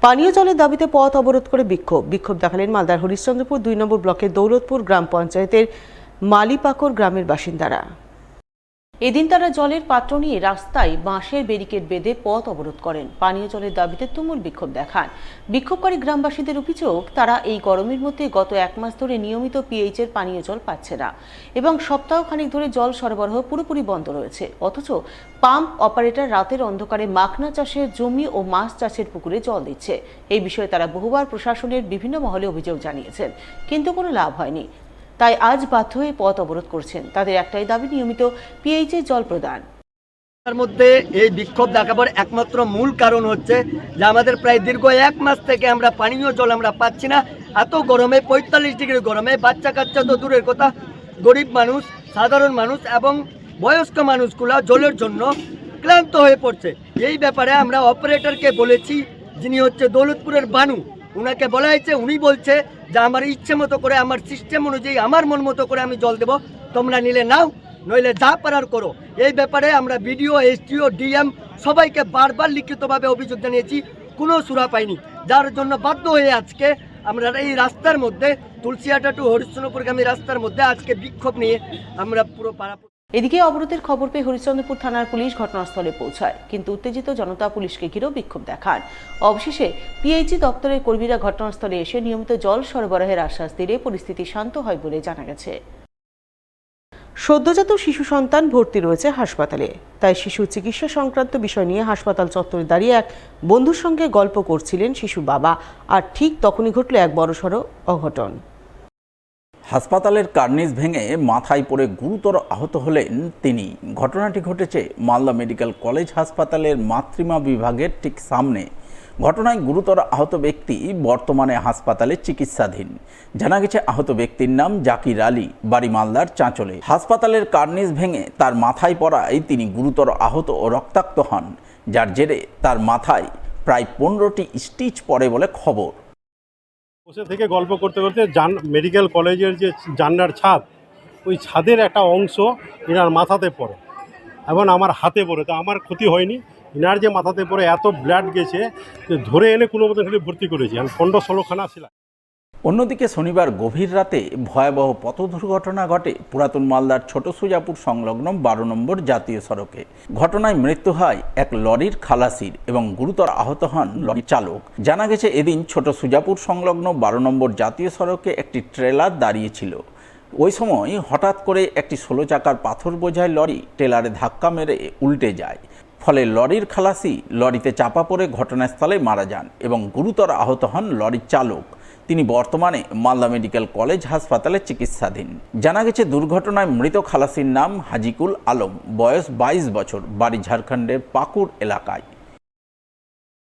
পানীয় জলের দাবিতে পথ অবরোধ করে বিক্ষোভ দেখালেন মালদার হরিশ্চন্দ্রপুর 2 নম্বর ব্লকের দৌলতপুর গ্রাম পঞ্চায়েতের মালিপাকর গ্রামের বাসিন্দারা। এদিন তারা জলের পাত্র নিয়ে রাস্তায় বাঁশের ব্যারিকেড বেঁধে পথ অবরোধ করেন। পানীয় জলের দাবিতে তুমুল বিক্ষোভ দেখান বিক্ষোভকারী গ্রামবাসীদের অভিযোগ, তারা এই গরমের মধ্যে গত 1 মাস ধরে নিয়মিত পিএইচের পানীয় জল পাচ্ছে না এবং সপ্তাহখানেক ধরে জল সরবরাহ পুরোপুরি বন্ধ রয়েছে। অথচ পাম্প অপারেটর রাতের অন্ধকারে মাখনা চাষের জমি ও মাছ চাষের পুকুরে জল দিচ্ছে। এই বিষয়ে তারা বহুবার প্রশাসনের বিভিন্ন মহলে অভিযোগ জানিয়েছেন, কিন্তু কোনো লাভ হয়নি। তাই আজ বাধ্য হয়ে পথ অবরোধ করছেন। তাদের একটাই দাবি, নিয়মিত পিএইচের জল প্রদান। তার মধ্যে এই বিক্ষোভ দেখাবার একমাত্র মূল কারণ হচ্ছে যে আমাদের প্রায় দীর্ঘ 1 মাস থেকে আমরা পানীয় জল আমরা পাচ্ছি না। এত গরমে, 45 ডিগ্রি গরমে বাচ্চা কাচ্চা তো দূরের কথা, গরিব মানুষ, সাধারণ মানুষ এবং বয়স্ক মানুষগুলো জলের জন্য ক্লান্ত হয়ে পড়ছে। এই ব্যাপারে আমরা অপারেটরকে বলেছি, যিনি হচ্ছে দৌলতপুরের বানু, উনাকে বলা হয়েছে। উনি বলছে যে আমার ইচ্ছে মতো করে, আমার সিস্টেম অনুযায়ী, আমার মন মতো করে আমি জল দেবো, তোমরা নিলে নাও, নইলে যা পারার করো। এই ব্যাপারে আমরা বিডিও, এসডিও, ডিএম সবাইকে বারবার লিখিতভাবে অভিযোগ জানিয়েছি, কোনো সুরা পাইনি। যার জন্য বাধ্য হয়ে আজকে আমরা এই রাস্তার মধ্যে, তুলসিয়াটা টু হরিশ্চন্দ্রপুরগামী রাস্তার মধ্যে আজকে বিক্ষোভ নিয়ে আমরা পুরো পাড়া। এদিকে অবরোধের খবর পেয়ে হরিশ্চন্দ্রপুর থানার পুলিশ ঘটনাস্থলে পৌঁছায়, কিন্তু উত্তেজিত জনতা পুলিশকে ঘিরেও বিক্ষোভ দেখান। অবশেষে পিএইচই দপ্তরের কর্মীরা ঘটনাস্থলে এসে নিয়মিত জল সরবরাহের আশ্বাস দিলে পরিস্থিতি শান্ত হয় বলে জানা গেছে। সদ্যজাত শিশু সন্তান ভর্তি রয়েছে হাসপাতালে, তাই শিশু চিকিৎসা সংক্রান্ত বিষয় নিয়ে হাসপাতাল চত্বরে দাঁড়িয়ে এক বন্ধুর সঙ্গে গল্প করছিলেন শিশুর বাবা, আর ঠিক তখনই ঘটল এক বড়সড় অঘটন। হাসপাতালের কার্নিস ভেঙে মাথায় পড়ে গুরুতর আহত হলেন তিনি। ঘটনাটি ঘটেছে মালদা মেডিকেল কলেজ হাসপাতালের মাতৃমা বিভাগের ঠিক সামনে। ঘটনায় গুরুতর আহত ব্যক্তি বর্তমানে হাসপাতালে চিকিৎসাধীন। জানা গেছে আহত ব্যক্তির নাম জাকির আলী, বাড়ি মালদার চাঁচলে। হাসপাতালের কার্নিস ভেঙে তার মাথায় পড়ায় তিনি গুরুতর আহত ও রক্তাক্ত হন, যার জেরে তার মাথায় প্রায় 15টি স্টিচ পড়ে বলে খবর। বসে থেকে গল্প করতে করতে মেডিকেল কলেজের যে জানলার ছাদ, ওই ছাদের একটা অংশ এনার মাথাতে পড়ে এবং আমার হাতে পড়ে। তো আমার ক্ষতি হয়নি, এনার যে মাথাতে পড়ে এত ব্লাড গেছে যে ধরে এনে কোনো মতো খালি ভর্তি করেছি। আমি 15-16খানা ছিলাম। অন্যদিকে শনিবার গভীর রাতে ভয়াবহ পথ দুর্ঘটনা ঘটে পুরাতন মালদার ছোট সুজাপুর সংলগ্ন 12 নম্বর জাতীয় সড়কে। ঘটনায় মৃত্যু হয় এক লরির খালাসির এবং গুরুতর আহত হন লরি চালক। জানা গেছে এদিন ছোট সুজাপুর সংলগ্ন 12 নম্বর জাতীয় সড়কে একটি ট্রেলার দাঁড়িয়েছিল। ওই সময় হঠাৎ করে একটি 16 চাকার পাথর বোঝাই লরি ট্রেলারে ধাক্কা মেরে উল্টে যায়। ফলে লরির খালাসি লরিতে চাপা পড়ে ঘটনাস্থলে মারা যান এবং গুরুতর আহত হন লরির চালক। তিনি বর্তমানে মালদা মেডিকেল কলেজ হাসপাতালে চিকিৎসাধীন। জানা গেছে দুর্ঘটনায় মৃত খালাসির নাম হাজিকুল আলম, বয়স 22 বছর, বাড়ি ঝাড়খণ্ডের পাকুড় এলাকায়।